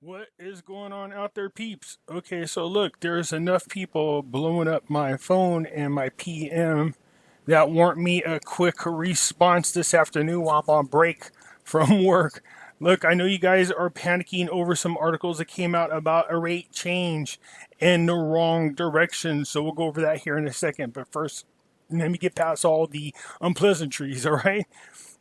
What is going on out there, peeps? Okay, so look, there's enough people blowing up my phone and my PM that want me a quick response this afternoon while I'm on break from work. Look, I know you guys are panicking over some articles that came out about a rate change in the wrong direction, so we'll go over that here in a second. But first, let me get past all the unpleasantries, all right?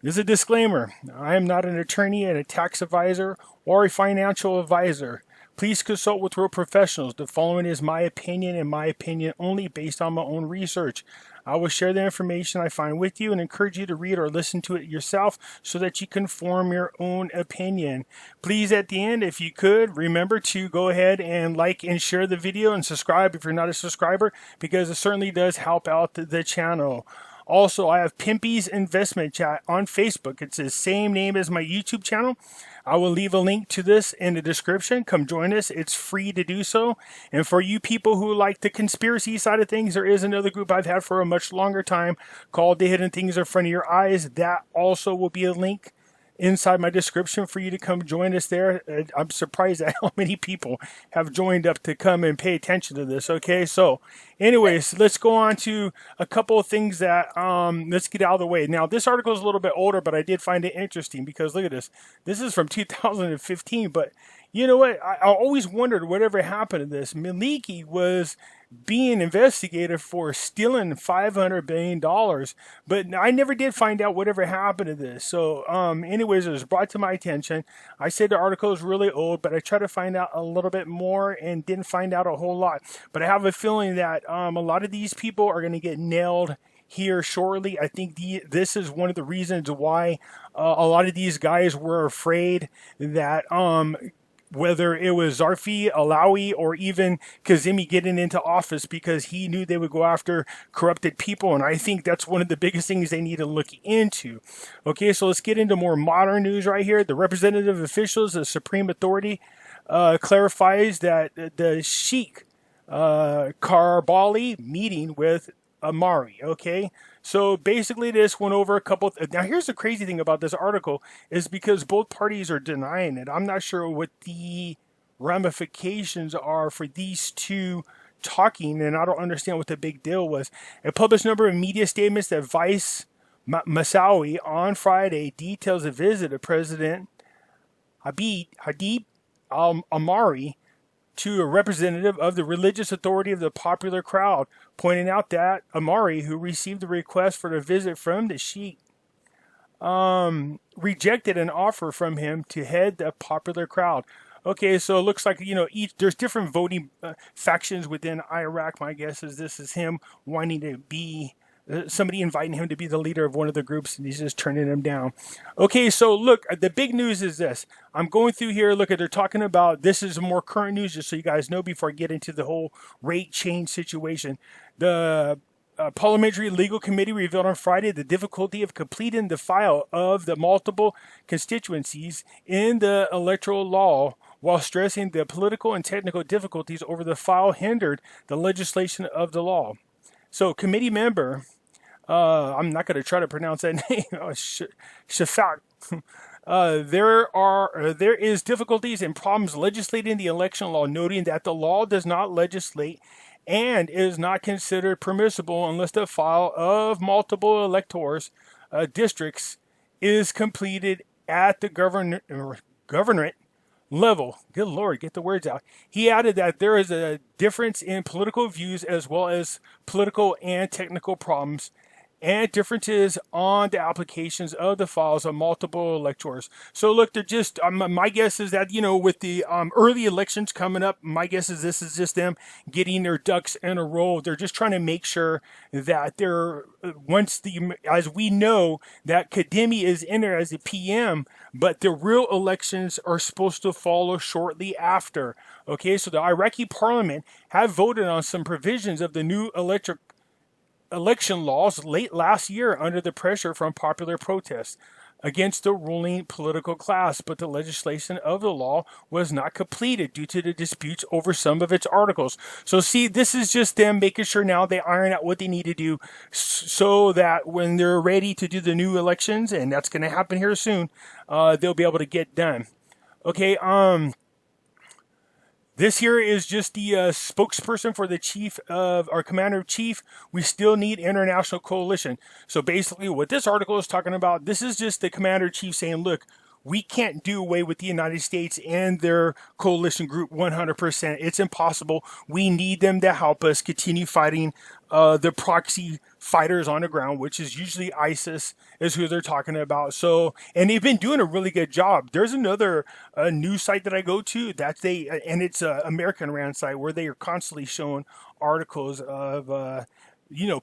This is a disclaimer. I am not an attorney and a tax advisor or a financial advisor. Please consult with real professionals. The following is my opinion and my opinion only based on my own research. I will share the information I find with you and encourage you to read or listen to it yourself so that you can form your own opinion. Please, at the end, if you could, remember to go ahead and like and share the video and subscribe if you're not a subscriber, because it certainly does help out the channel. Also, I have Pimpy's Investment Chat on Facebook. It's the same name as my YouTube channel. I will leave a link to this in the description. Come join us. It's free to do so. And for you people who like the conspiracy side of things, there is another group I've had for a much longer time called The Hidden Things in Front of Your Eyes. That also will be a link inside my description for you to come join us there. I'm surprised at how many people have joined up to come and pay attention to this. Okay, so anyways, let's go on to a couple of things that let's get out of the way. Now, this article is a little bit older, but I did find it interesting because look at this. This is from 2015, but you know what? I always wondered whatever happened to this. Maliki was being investigated for stealing $500 billion, but I never did find out whatever happened to this. So, anyways, it was brought to my attention. I said the article is really old, but I tried to find out a little bit more and didn't find out a whole lot. But I have a feeling that a lot of these people are going to get nailed here shortly. I think this is one of the reasons why a lot of these guys were afraid that whether it was Zarfi, Alawi, or even Kazemi getting into office, because he knew they would go after corrupted people. And I think that's one of the biggest things they need to look into. Okay, so let's get into more modern news right here. The representative officials, the Supreme Authority, clarifies that the Sheikh Karbali meeting with Amari, okay? So basically this went over a couple. Now here's the crazy thing about this article is because both parties are denying it. I'm not sure what the ramifications are for these two talking, and I don't understand what the big deal was. It published a number of media statements that Vice Masawi on Friday details a visit of President Habib al-Amari to a representative of the religious authority of the popular crowd, pointing out that Amari, who received the request for the visit from the Sheikh, rejected an offer from him to head the popular crowd. Okay, so it looks like, there's different voting factions within Iraq. My guess is this is him wanting to be somebody inviting him to be the leader of one of the groups, and he's just turning them down. Okay, so look, the big news is this. I'm going through here. Look, they're talking about, this is more current news, just so you guys know before I get into the whole rate change situation. The Parliamentary Legal Committee revealed on Friday the difficulty of completing the file of the multiple constituencies in the electoral law, while stressing the political and technical difficulties over the file hindered the legislation of the law. So, committee member, I'm not going to try to pronounce that name, Shafak. There is difficulties and problems legislating the election law, noting that the law does not legislate and is not considered permissible unless the file of multiple electors districts is completed at the governorate level. Good Lord, get the words out. He added that there is a difference in political views as well as political and technical problems and differences on the applications of the files of multiple electors. So look, they're just, my guess is that, with the early elections coming up, my guess is this is just them getting their ducks in a row. They're just trying to make sure that they're, as we know, that Kademi is in there as a PM, but the real elections are supposed to follow shortly after. Okay, so the Iraqi parliament have voted on some provisions of the new election laws late last year under the pressure from popular protests against the ruling political class, but the legislation of the law was not completed due to the disputes over some of its articles. So see, this is just them making sure now they iron out what they need to do so that when they're ready to do the new elections, and that's going to happen here soon, they'll be able to get done. Okay, This here is just the spokesperson for the chief of our commander in chief. We still need international coalition. So basically, what this article is talking about, this is just the commander in chief saying, look, we can't do away with the United States and their coalition group 100%. It's impossible. We need them to help us continue fighting the proxy fighters on the ground, which is usually ISIS, is who they're talking about. So, and they've been doing a really good job. There's another news site that I go to that and it's an American ran site where they are constantly showing articles of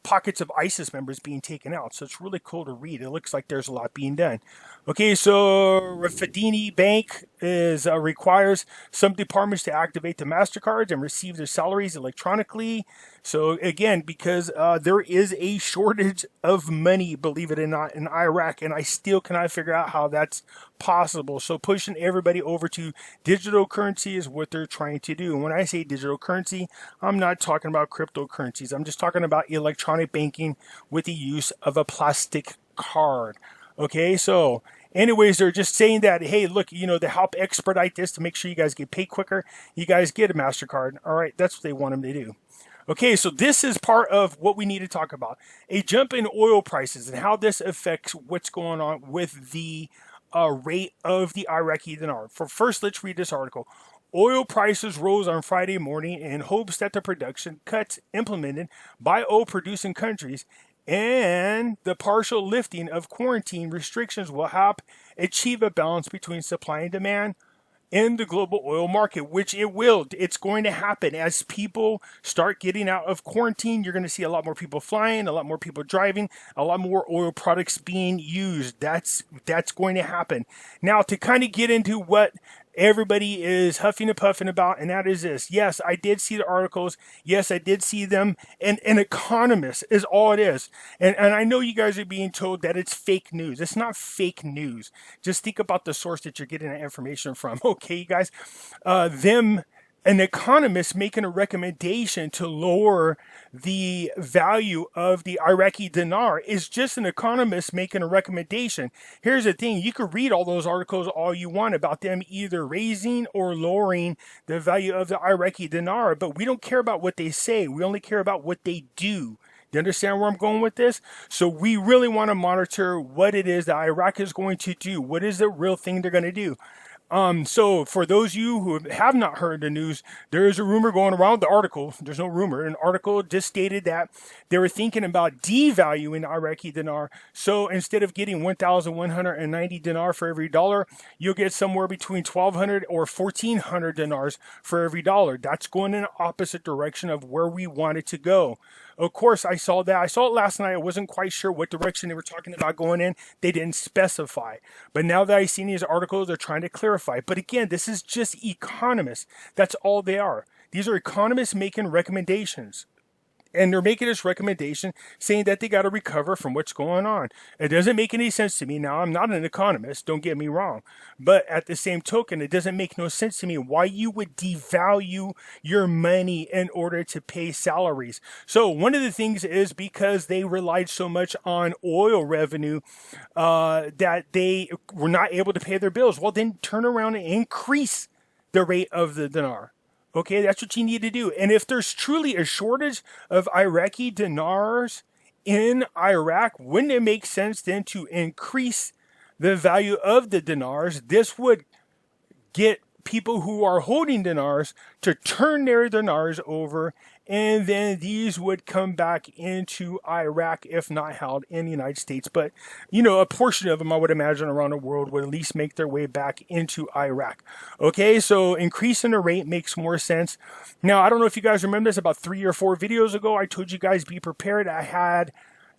pockets of ISIS members being taken out. So it's really cool to read. It looks like there's a lot being done. Okay, so Rafidini Bank requires some departments to activate the MasterCards and receive their salaries electronically. So again, because there is a shortage of money, believe it or not, in Iraq, and I still cannot figure out how that's possible. So pushing everybody over to digital currency is what they're trying to do. And when I say digital currency, I'm not talking about cryptocurrencies. I'm just talking about electronic banking with the use of a plastic card. Okay, so anyways, they're just saying that, hey, look, to help expedite this, to make sure you guys get paid quicker, you guys get a MasterCard. All right, that's what they want them to do. Okay, so this is part of what we need to talk about. A jump in oil prices and how this affects what's going on with the rate of the Iraqi dinar. First, let's read this article. Oil prices rose on Friday morning in hopes that the production cuts implemented by oil-producing countries and the partial lifting of quarantine restrictions will help achieve a balance between supply and demand in the global oil market, which it will. It's going to happen as people start getting out of quarantine. You're going to see a lot more people flying, a lot more people driving, a lot more oil products being used. That's going to happen. Now, to kind of get into what everybody is huffing and puffing about, and that is this. Yes, I did see the articles. Yes, I did see them. And an economist is all it is. And I know you guys are being told that it's fake news. It's not fake news. Just think about the source that you're getting that information from. Okay, you guys. An economist making a recommendation to lower the value of the Iraqi dinar is just an economist making a recommendation. Here's the thing. You could read all those articles all you want about them either raising or lowering the value of the Iraqi dinar, but we don't care about what they say. We only care about what they do. Do you understand where I'm going with this? So we really want to monitor what it is that Iraq is going to do. What is the real thing they're going to do? So for those of you who have not heard the news, there is a rumor going around the article. There's no rumor. An article just stated that they were thinking about devaluing Iraqi dinar. So instead of getting 1,190 dinar for every dollar, you'll get somewhere between 1,200 or 1,400 dinars for every dollar. That's going in the opposite direction of where we want it to go. Of course, I saw that. I saw it last night. I wasn't quite sure what direction they were talking about going in. They didn't specify. But now that I've seen these articles, they're trying to clarify. But again, this is just economists. That's all they are. These are economists making recommendations. And they're making this recommendation saying that they got to recover from what's going on. It doesn't make any sense to me. Now, I'm not an economist, don't get me wrong. But at the same token, it doesn't make no sense to me why you would devalue your money in order to pay salaries. So one of the things is because they relied so much on oil revenue that they were not able to pay their bills. Well, then turn around and increase the rate of the dinar. Okay, that's what you need to do. And if there's truly a shortage of Iraqi dinars in Iraq, wouldn't it make sense then to increase the value of the dinars? This would get people who are holding dinars to turn their dinars over, and then these would come back into Iraq if not held in the United States. But, a portion of them, I would imagine, around the world would at least make their way back into Iraq. Okay, so increasing the rate makes more sense. Now, I don't know if you guys remember this, about 3 or 4 videos ago, I told you guys be prepared. I had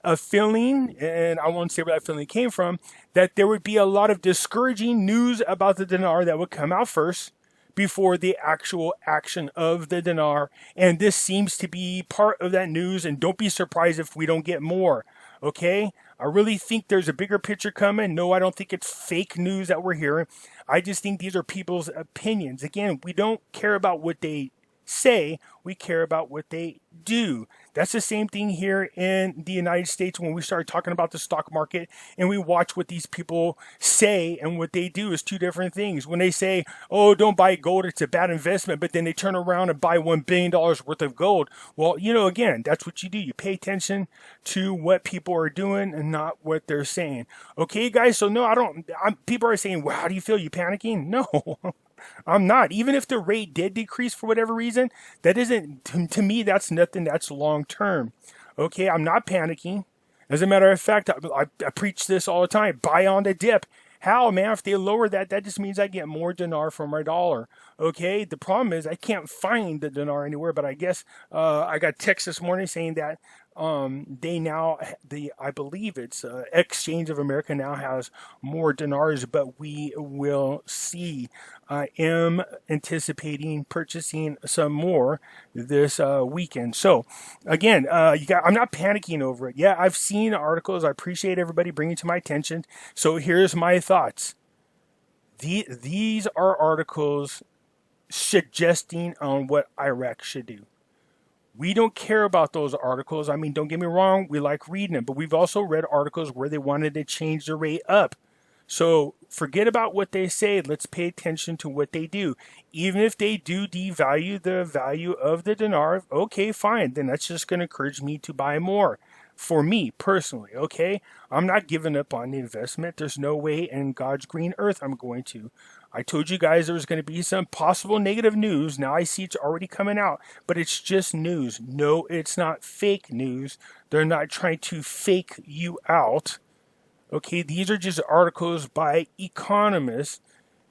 a feeling, and I won't say where that feeling came from, that there would be a lot of discouraging news about the dinar that would come out first before the actual action of the dinar. And this seems to be part of that news, and don't be surprised if we don't get more. Okay? I really think there's a bigger picture coming. No, I don't think it's fake news that we're hearing. I just think these are people's opinions. Again, we don't care about what they say, we care about what they do. That's the same thing here in the United States when we start talking about the stock market and we watch what these people say and what they do is two different things. When they say, oh, don't buy gold, it's a bad investment, but then they turn around and buy $1 billion worth of gold. Well, again, that's what you do. You pay attention to what people are doing and not what they're saying. Okay, guys, so no, people are saying, wow, how do you feel? You panicking? No. I'm not. Even if the rate did decrease for whatever reason, that isn't, to me, that's nothing that's long term. Okay, I'm not panicking. As a matter of fact, I preach this all the time. Buy on the dip. How, man? If they lower that just means I get more dinar for my dollar. Okay, the problem is I can't find the dinar anywhere, but I guess I got text this morning saying that I believe it's Exchange of America now has more dinars, but we will see. I am anticipating purchasing some more this weekend. So again, I'm not panicking over it. Yeah, I've seen articles. I appreciate everybody bringing to my attention. So here's my thoughts. These are articles suggesting on what Iraq should do. We don't care about those articles. I mean, don't get me wrong, we like reading them, but we've also read articles where they wanted to change the rate up. So forget about what they say. Let's pay attention to what they do. Even if they do devalue the value of the dinar, okay, fine. Then that's just going to encourage me to buy more. For me personally, okay? I'm not giving up on the investment. There's no way in God's green earth I'm going to. I told you guys there was going to be some possible negative news. Now I see it's already coming out, but it's just news. No, it's not fake news. They're not trying to fake you out. Okay, these are just articles by economists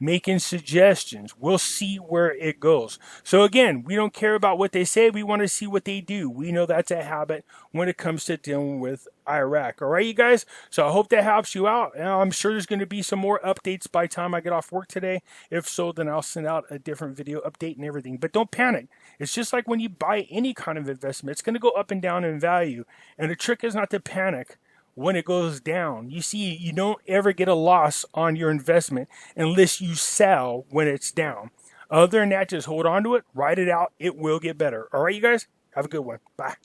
making suggestions. We'll see where it goes. So again, we don't care about what they say. We want to see what they do. We know that's a habit when it comes to dealing with Iraq. All right, you guys? So I hope that helps you out. I'm sure there's going to be some more updates by the time I get off work today. If so, then I'll send out a different video update and everything. But don't panic. It's just like when you buy any kind of investment. It's going to go up and down in value. And the trick is not to panic when it goes down. You see, you don't ever get a loss on your investment unless you sell when it's down. Other than that, just hold on to it, ride it out. It will get better. All right, you guys? Have a good one. Bye.